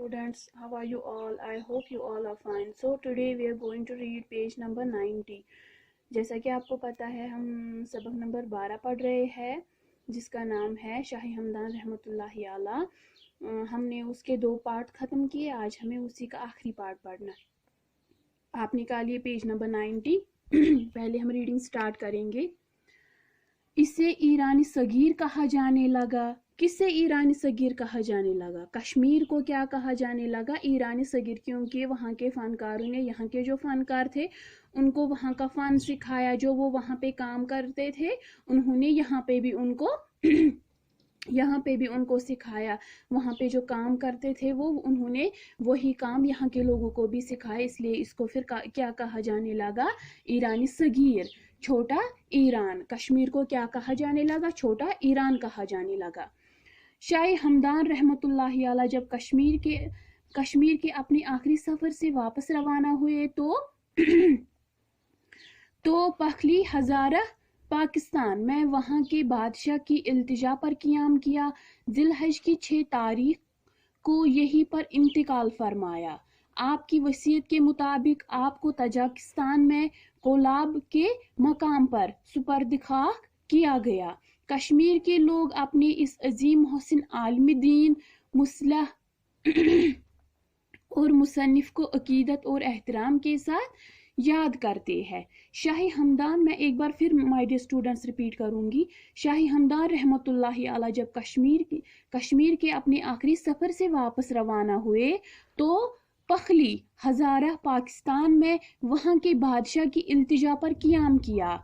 students, how are you all? I hope you all are fine. So today we are going to read page number 90. जैसा कि आपको पता है हम सबक नंबर 12 पढ़ रहे हैं जिसका नाम है शाही हमदान रहमतुल्लाहि आला। हमने उसके 2 पार्ट ख़त्म किए, आज हमें उसी का आखिरी पार्ट पढ़ना है। आप निकालिए पेज नंबर 90। पहले हम रीडिंग स्टार्ट करेंगे। इसे ईरानी सगीर कहा जाने लगा। किसे ईरानी सगीर कहा जाने लगा? कश्मीर को क्या कहा जाने लगा? ईरानी सगीर, क्योंकि वहाँ के फ़नकारों ने, यहाँ के जो फ़नकार थे उनको वहाँ का फ़न सिखाया। जो वो वहाँ पे काम करते थे उन्होंने यहाँ पे भी उनको सिखाया। वहाँ पे जो काम करते थे वो उन्होंने वही काम यहाँ के लोगों को भी सिखाया। इसलिए इसको फिर क्या कहा जाने लगा? ईरानी सगीर, छोटा ईरान। कश्मीर को क्या कहा जाने लगा? छोटा ईरान कहा जाने लगा। शाही हमदान रहमतुल्लाहि अलैह जब कश्मीर के अपने आखिरी सफर से वापस रवाना हुए तो पखली हजारा पाकिस्तान में वहां के बादशाह की इल्तिजा पर क़याम किया। जिलहज की 6 तारीख को यहीं पर इंतकाल फरमाया। आपकी वसीयत के मुताबिक आपको तजाकिस्तान में कोलाब के मकाम पर सुपर्दखाह किया गया। कश्मीर के लोग अपने इस अजीम मोहसिन आलिम दीन, मुसलह और मुसन्निफ को अकीदत और एहतराम के साथ याद करते हैं। शाही हमदान, मैं एक बार फिर माय डियर स्टूडेंट्स रिपीट करूंगी। शाही हमदान रहमतुल्लाहि अलैह जब कश्मीर के अपने आखिरी सफर से वापस रवाना हुए तो पखली हजारा पाकिस्तान में वहां के बादशाह की इल्तिजा पर क़याम किया।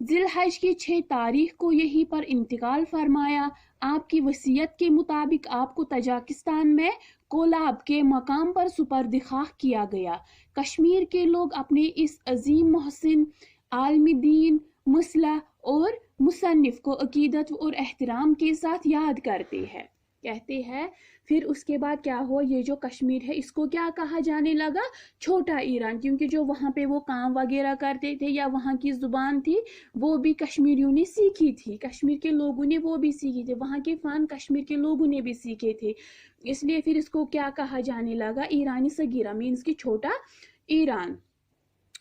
जिलहज की 6 तारीख को यहीं पर इंतकाल फरमाया। आपकी वसीयत के मुताबिक आपको तजाकिस्तान में कोलाब के मकाम पर सुपर्दखाह किया गया। कश्मीर के लोग अपने इस अजीम मोहसिन आलिम दीन, मुसलह और मुसन्निफ को अकीदत और एहतराम के साथ याद करते हैं। कहते हैं फिर उसके बाद क्या हुआ? ये जो कश्मीर है इसको क्या कहा जाने लगा? छोटा ईरान, क्योंकि जो वहाँ पे वो काम वगैरह करते थे या वहाँ की ज़ुबान थी वो भी कश्मीरियों ने सीखी थी, कश्मीर के लोगों ने वो भी सीखी थी, वहाँ के फ़न कश्मीर के लोगों ने भी सीखे थे। इसलिए फिर इसको क्या कहा जाने लगा? ईरानी सगीरा, मीन्स की छोटा ईरान।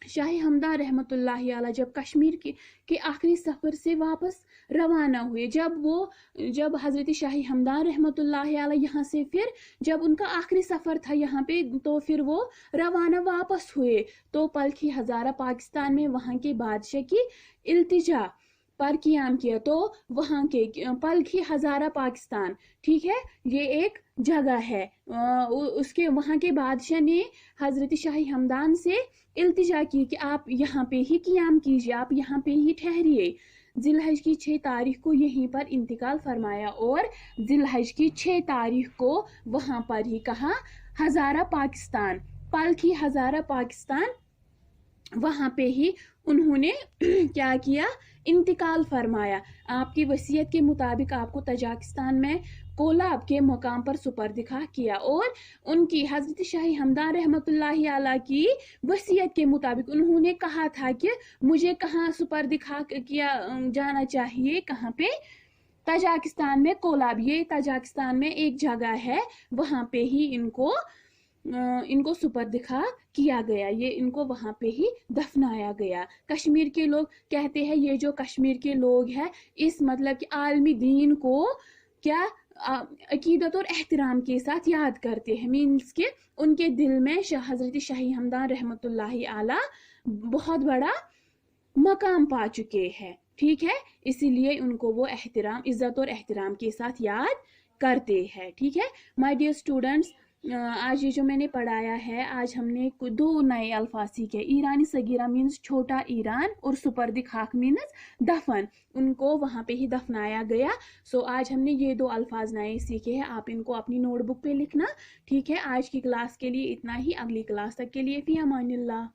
शाही हमदान रहमतुल्लाहि अलैह जब कश्मीर के आखिरी सफ़र से वापस रवाना हुए, जब हज़रत शाही हमदान रहमतुल्लाहि अलैह यहाँ से फिर जब उनका आखिरी सफ़र था यहाँ पे, तो फिर वो रवाना वापस हुए तो पलखी हज़ारा पाकिस्तान में वहाँ के बादशाह की इल्तिजा पर क़याम किया। तो वहाँ के पलखी हज़ारा पाकिस्तान, ठीक है, ये एक जगह है। उसके वहाँ के बादशाह ने हज़रत शाही हमदान से इल्तिजा की कि आप यहाँ पे ही क़याम कीजिए, आप यहाँ पे ही ठहरिए। जिलहज की 6 तारीख को यहीं पर इंतकाल फरमाया और जिलहज की 6 तारीख को वहाँ पर ही कहा हज़ारा पाकिस्तान, पलखी हज़ारा पाकिस्तान, वहाँ पे ही उन्होंने क्या किया? इंतकाल फरमाया। आपकी वसीयत के मुताबिक आपको तजाकिस्तान में कोलाब के मकाम पर सुपर्दखाह किया और उनकी हज़रत शाही हमदान रहमतुल्लाहि अलैह की वसीयत के मुताबिक उन्होंने कहा था कि मुझे कहाँ सुपर्दखाह किया जाना चाहिए? कहाँ पे? तजाकिस्तान में कोलाब, ये तजाकिस्तान में एक जगह है, वहाँ पे ही इनको सुपर्दखाह किया गया, ये इनको वहाँ पे ही दफनाया गया। कश्मीर के लोग कहते हैं ये जो कश्मीर के लोग हैं इस मतलब कि आलमी दीन को क्या अकीदत और एहतराम के साथ याद करते हैं, मीन्स के उनके दिल में हज़रत शाही हमदान रहमतुल्लाहि अलैह बहुत बड़ा मकाम पा चुके हैं, ठीक है, इसीलिए उनको वो एहतराम, इज़्ज़त और एहतराम के साथ याद करते हैं। ठीक है माय डियर स्टूडेंट्स, आज ये जो मैंने पढ़ाया है, आज हमने 2 नए अल्फाज सीखे। ईरानी सगीरा मीन्स छोटा ईरान और सुपर्दखाह मीन्स दफन, उनको वहाँ पे ही दफनाया गया। सो आज हमने ये 2 अल्फाज नए सीखे हैं, आप इनको अपनी नोटबुक पे लिखना। ठीक है, आज की क्लास के लिए इतना ही, अगली क्लास तक के लिए फ़ी अमानिल्लाह।